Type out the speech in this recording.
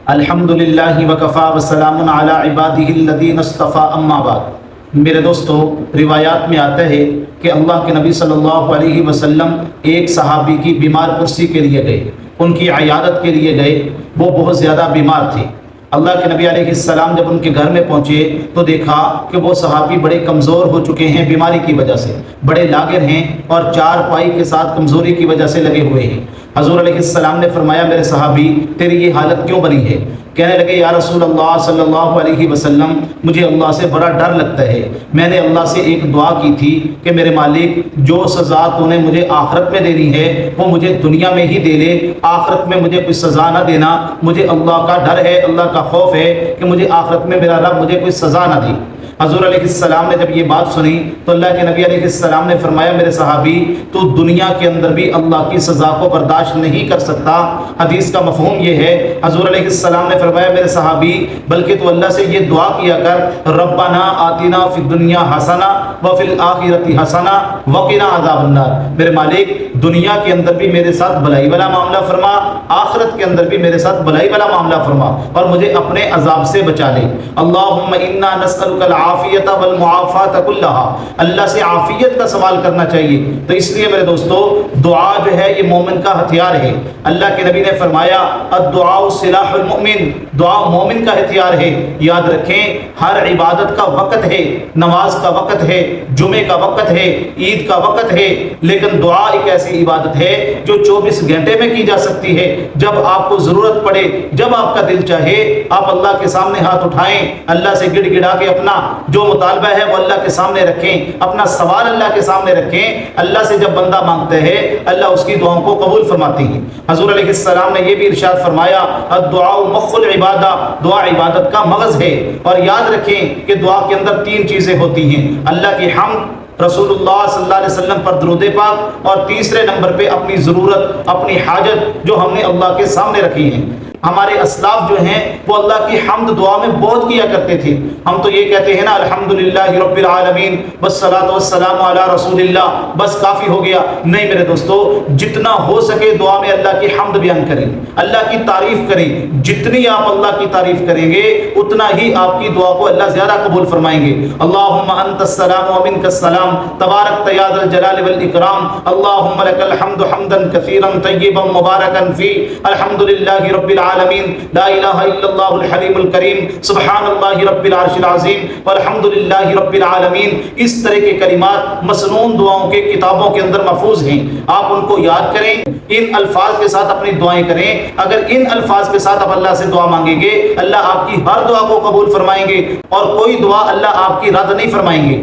الحمدللہ وکفا وسلام علی عبادہ الذین اصطفیٰ اما بعد۔ میرے دوستو، روایات میں آتا ہے کہ اللہ کے نبی صلی اللہ علیہ وسلم ایک صحابی کی بیمار پرسی کے لیے گئے، ان کی عیادت کے لیے گئے۔ وہ بہت زیادہ بیمار تھے۔ اللہ کے نبی علیہ السلام جب ان کے گھر میں پہنچے تو دیکھا کہ وہ صحابی بڑے کمزور ہو چکے ہیں، بیماری کی وجہ سے بڑے لاغر ہیں اور چار پائی کے ساتھ کمزوری کی وجہ سے لگے ہوئے ہیں۔ حضور علیہ السلام نے فرمایا، میرے صحابی تیری یہ حالت کیوں بنی ہے؟ کہنے لگے، یا رسول اللہ صلی اللہ علیہ وسلم، مجھے اللہ سے بڑا ڈر لگتا ہے۔ میں نے اللہ سے ایک دعا کی تھی کہ میرے مالک، جو سزا تو نے مجھے آخرت میں دینی ہے وہ مجھے دنیا میں ہی دے لے، آخرت میں مجھے کوئی سزا نہ دینا۔ مجھے اللہ کا ڈر ہے، اللہ کا خوف ہے کہ مجھے آخرت میں میرا رب مجھے کوئی سزا نہ دے۔ حضور علیہ السلام نے جب یہ بات سنی تو اللہ کے نبی علیہ السلام نے فرمایا، میرے صحابی، تو دنیا کے اندر بھی اللہ کی سزا کو برداشت نہیں کر سکتا۔ حدیث کا مفہوم یہ ہے، حضور علیہ السلام نے فرمایا، میرے صحابی، بلکہ تو اللہ سے یہ دعا کیا کر، ربنا آتنا فی الدنیا حسنہ وفی الآخرۃ حسنہ وقنا عذاب النار۔ میرے مالک، دنیا کے اندر بھی میرے ساتھ بھلائی والا معاملہ فرما، آخرت کے اندر بھی میرے ساتھ بھلائی والا معاملہ فرما اور مجھے اپنے عذاب سے بچا لے۔ اللہم انا نسألک العافیۃ والمعافاۃ کلھا۔ اللہ سے عافیت کا سوال کرنا چاہیے۔ تو اس لیے میرے دوستو، دعا جو ہے یہ مومن کا ہتھیار ہے۔ اللہ کے نبی نے فرمایا، الدعاء سلاح المؤمن، دعا مومن کا ہتھیار ہے۔ یاد رکھیں، ہر عبادت کا وقت ہے، نماز کا وقت ہے، جمعے کا وقت ہے، عید کا وقت ہے، لیکن دعا ایک ایسی عبادت ہے جو 24 گھنٹے میں کی جا سکتی ہے۔ جب آپ کو ضرورت پڑے، جب آپ کا دل چاہے، آپ اللہ کے سامنے ہاتھ اٹھائیں، اللہ سے گڑ گڑا کے اپنا جو مطالبہ ہے وہ اللہ کے سامنے رکھیں، اپنا سوال اللہ کے سامنے رکھیں۔ اللہ سے جب بندہ مانگتا ہے، اللہ اس کی دعاؤں کو قبول فرماتی ہے۔ حضور علیہ السلام نے یہ بھی ارشاد فرمایا، الدعاء مخ العبادہ، دعا عبادت کا مغز ہے۔ اور یاد رکھیں کہ دعا کے اندر 3 چیزیں ہوتی ہیں، اللہ کی حمد، رسول اللہ صلی اللہ علیہ وسلم پر درود پاک، اور تیسرے نمبر پہ اپنی ضرورت، اپنی حاجت جو ہم نے اللہ کے سامنے رکھی ہیں۔ ہمارے اسلاف جو ہیں وہ اللہ کی حمد دعا میں بہت کیا کرتے تھے۔ ہم تو یہ کہتے ہیں نا، الحمدللہ رب العالمین والصلاۃ والسلام علی رسول اللہ، بس کافی ہو گیا۔ نہیں میرے دوستو، جتنا ہو سکے دعا میں اللہ کی حمد بیان کریں، اللہ کی تعریف کریں۔ جتنی آپ اللہ کی تعریف کریں گے اتنا ہی آپ کی دعا کو اللہ زیادہ قبول فرمائیں گے۔ اللہم انت السلام ومنک السلام، تبارک یا ذا الجلال والاکرام، اللہم لک الحمد حمدا کثیرا طیبا مبارکا فی، الحمدللہ رب العالمین، لا الہ الا اللہ الحلیم الکریم، سبحان اللہ رب العرش العظیم، والحمدللہ رب العالمین۔ اس طرح کے کلمات مسنون دعاؤں کے کتابوں کے اندر محفوظ ہیں، آپ ان کو یاد کریں، ان الفاظ کے ساتھ اپنی دعائیں کریں۔ اگر ان الفاظ کے ساتھ آپ اللہ سے دعا مانگیں گے، اللہ آپ کی ہر دعا کو قبول فرمائیں گے اور کوئی دعا اللہ آپ کی رد نہیں فرمائیں گے۔